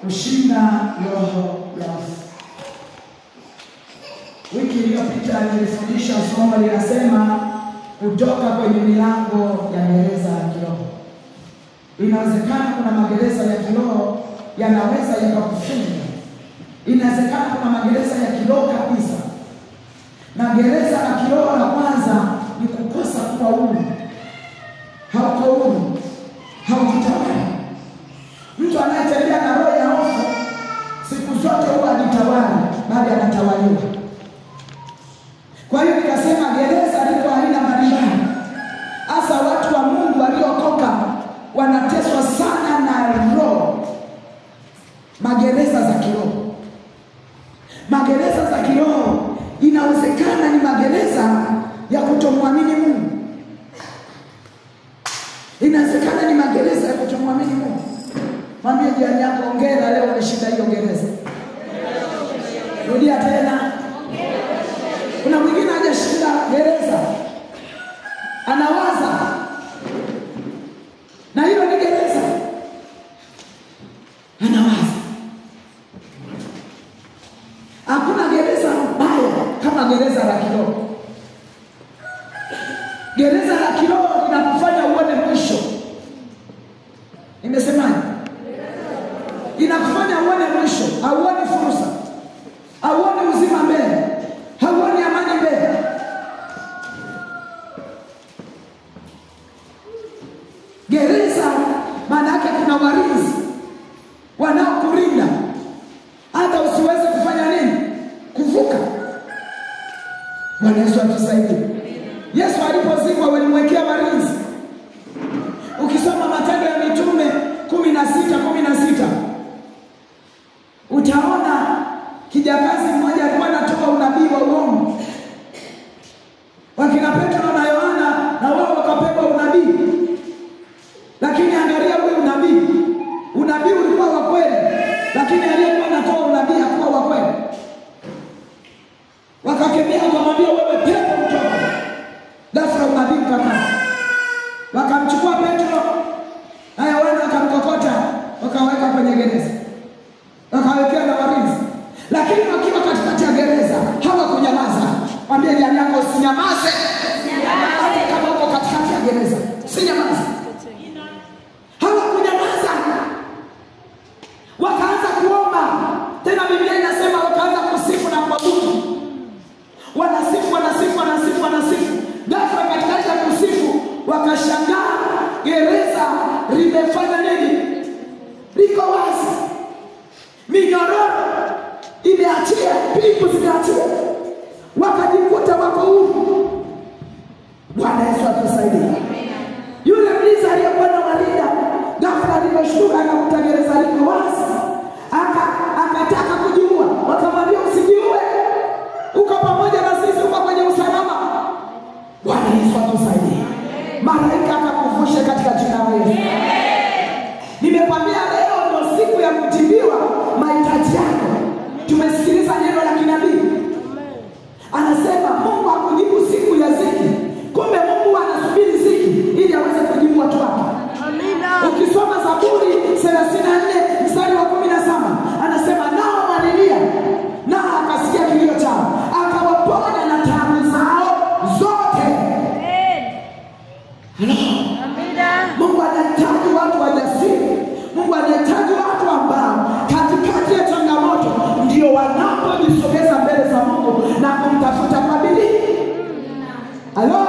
kushinda roho ya hofu. Wiki iliyopita nilifundisha somo linasema kutoka kwenye milango ya gereza ya kiroho. Inawezekana kuna magereza ya kiroho yanaweza yakakufunga. Inawezekana kuna magereza ya kiroho kabisa. Na gereza la kiroho la kwanza ni kukosa kuwa huru. Hauko huru, haujitawali. Mtu anayetembea na roho ya hofu siku zote huwa hajitawali, bali anatawaliwa. Kwa hiyo nikasema gereza liko aina mbalimbali. Hasa watu wa Mungu waliokoka wanateswa sana na roho. Magereza za kiroho. Magereza za kiroho inawezekana ni magereza ya kutomwamini Mungu. Inawezekana ni magereza ya kutomwamini Mungu. Mwambie jirani yako, hongera, leo umeshinda hiyo gereza. Rudia tena. Kuna mwingine hajashinda gereza, anawaza, na hilo ni gereza. Anawaza. Hakuna gereza mbaya kama gereza la kiroho. Gereza la kiroho linakufanya uone mwisho. Nimesemaje? Inakufanya uone mwisho, hauoni fursa, hauoni uzima mbele, hauoni amani mbele. Gereza maana yake kuna walinzi wanaokulinda hata usiweze kufanya nini? Kuvuka. Bwana Yesu atusaidie. Yesu alipozikwa walimwekea walinzi. Ukisoma Matendo ya Mitume 16:16 utaona kijakazi mmoja alikuwa anatoa unabii wa uongo. Wakina Petro na Yohana na wao wakapewa unabii. Lakini angalia ule unabii. Unabii ulikuwa wa kweli, lakini aliyekuwa anatoa unabii hakuwa wa kweli. Wakakemea akamwambia, wewe pepo mtoka. Ghafla unabii ukakata. Wakamchukua Petro na Yohana wakamkokota, wakaweka kwenye gereza. Wakawekea na walinzi. Lakini wakiwa katikati ya gereza hawakunyamaza. Mwambie jirani yako, usinyamaze. Hata kama uko katikati ya gereza, usinyamaze. Hawakunyamaza. Wakaanza kuomba. Tena Biblia inasema wakaanza kusifu na kuabudu. Wanasifu, wanasifu, wanasifu, wanasifu. Ghafla katikati ya kusifu wakashangaa gereza limefanya nini? Liko wazi. Minyororo imeachia, pipu zimeachia. Wakajikuta wako huru. Bwana Yesu atusaidie. Yule mlinzi aliyekuwa na walinda ghafla aliposhtuka akakuta gereza liko wazi. Akataka kujiua. Wakamwambia, usijiue, uko pamoja na sisi, uko kwenye usalama. Bwana Yesu atusaidie. Malaika akakuvusha katika jina la Yesu. Nimekwambia leo ndio siku ya kutibiwa mahitaji yako. Tumesikiliza neno la kinabii. Anasema Mungu hakujibu siku ya ziki. Kumbe Mungu anasubiri ziki ili aweze kujibu watu wake. Amina. Ukisoma Zaburi 34 mstari wa 17 anasema nao walilia na akasikia kilio chao, akawaponya na taabu zao zote. Amina. Mungu anahitaji watu wajasiri. Mungu anahitaji watu ambao katikati ya changamoto ndio wanapojisogeza mbele za Mungu na kumtafuta kwa bidii. Halo?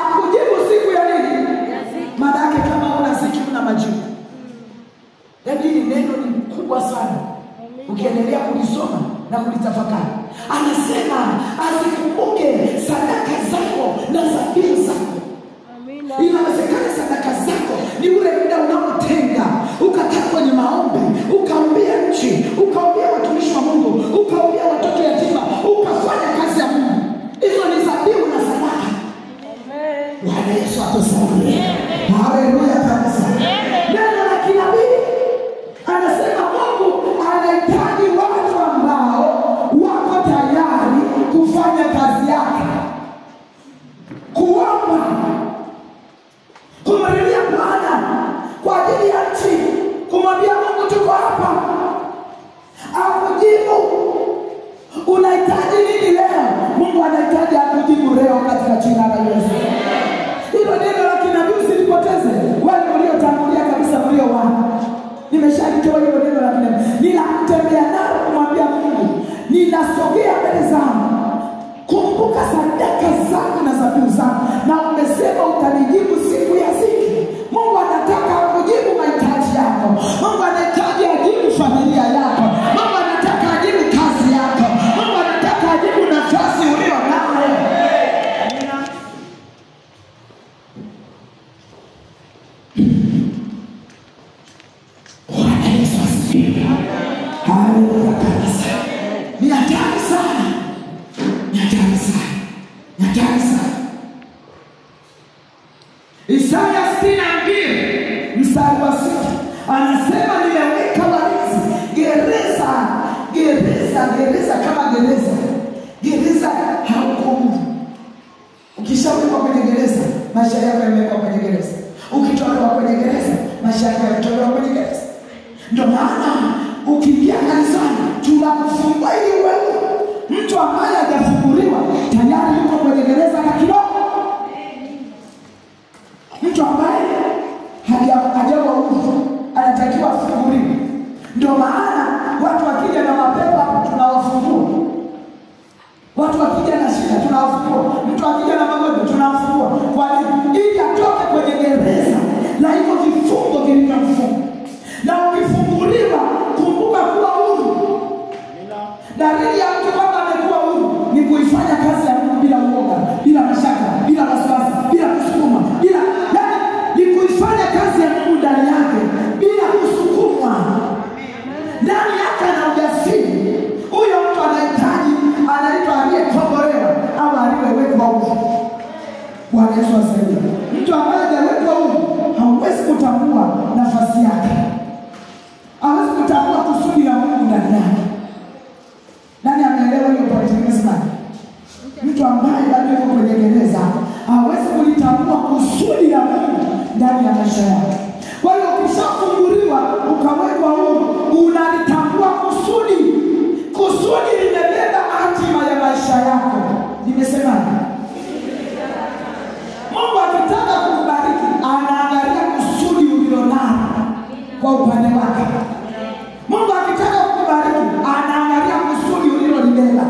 Akujibu siku ya nini? Maana yake kama una ziki una majibu. Hili neno ni kubwa sana. Ukiendelea kulisoma na kulitafakari. Anasema asikumbuke sadaka zako na dhabihu zako. Inawezekana sadaka zako ni ule muda unaotenga ukakaa kwenye maombi, ukaombea nchi, ukaombea watumishi wa Mungu, ukaombea watoto yatima, ukafanya kazi ya Mungu. Hizo ni dhabihu na sadaka. Bwana Yesu atusaidie. Haleluya kanisa. Neno la kinabii anasema Mungu anahitaji watu ambao wako tayari kufanya kazi yake. Kuomba, kumlilia Bwana kwa ajili ya nchi, kumwambia Mungu tuko hapa. hapa akujibu. Unahitaji nini leo? Mungu anahitaji akujibu leo katika jina la Yesu. Hilo neno la kinabii usilipoteze. Wale waliotangulia kabisa mliowaona. Nimeshalitoa hilo neno la kinabii. Ninatembea nalo kumwambia Mungu, ninasogea mbele zangu. Kumbuka sadaka zangu na dhabihu zangu. Na umesema utanijibu siku ya ziki. Mungu anataka akujibu mahitaji yako. Mungu anahitaji ajibu familia yako. Mungu anataka ajibu kazi yako. Mungu anataka ajibu nafasi ulio nayo. Bwana Yesu asifiwe. Haleluya kanisa. Ni hatari sana. Ni hatari sana. Ni hatari sana. Isaya 62 mstari wa 6 anasema nimeweka walinzi gereza kama gereza hauko. Ukishawekwa kwenye gereza, maisha yako yamewekwa kwenye gereza. Ukitolewa kwenye gereza, maisha yako yametolewa kwenye gereza. Ndio maana ukiingia kanisani tunakufungua ili wewe mtu ambaye hajafunguliwa tayari yuko kwenye gereza la kiroho. Mtu ambaye hajawa huru anatakiwa afunguliwe. Ndio maana watu wakija na mapepo tunawafungua. Watu wakija na shida tunawafungua. Mtu akija na magonjwa tunawafungua. Kwa nini? Ili atoke kwenye gereza na hivyo vifungo vilivyomfunga. Na ukifunguliwa, kumbuka kuwa huru. Dalili ya mtu kwamba amekuwa huru ni kuifanya kazi ya Mungu bila uoga, bila mashaka, bila wasiwasi, bila kusukuma, ni kuifanya kazi ya Mungu ndani yake bila kusukumwa. Ndani yake ana ujasiri. Huyo mtu anahitaji, anaitwa aliyekombolewa au aliyewekwa huru. Bwana Yesu asifiwe. Mtu ambaye hajawekwa huru hawezi kutambua nafasi yake. Hawezi kutambua kusudi la Mungu ndani yake. Nani ameelewa hiyo pointi nimesema? Mtu ambaye bado yuko kwenye gereza hawezi kulitambua kusudi la Mungu ndani ya maisha yake. Kwa hiyo ukishafunguliwa ukawekwa huru, unalitambua kusudi. Kusudi limebeba hatima ya maisha yako. Nimesema Mungu akitaka kukubariki anaangalia kusudi ulilonalo kwa upande wake. Mungu akitaka kukubariki anaangalia kusudi ulilolibeba.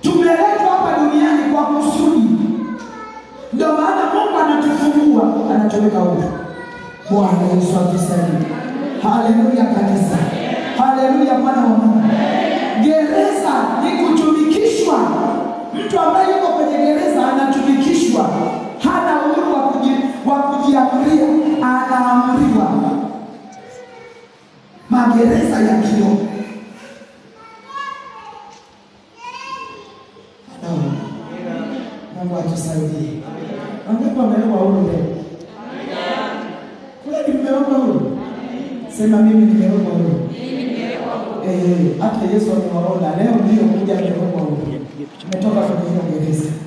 Tumeletwa hapa duniani kwa kusudi. Ndio maana Mungu anatufungua, anatuweka huru. Bwana Yesu asifiwe. Haleluya kanisa. Haleluya mwana wa Mungu. Gereza ni kutumikishwa. Mtu ambaye yuko kwenye gereza anatumikishwa. Hana uhuru wa kujiamulia, anaamriwa. Magereza ya kiroho. Mungu atusaidie. Wangapi wamewekwa huru leo? Kweli mmewekwa huru? Sema mimi nimewekwa huru. Hata Yesu amewaona leo ndio kuja amewekwa huru. Tumetoka kwenye gereza.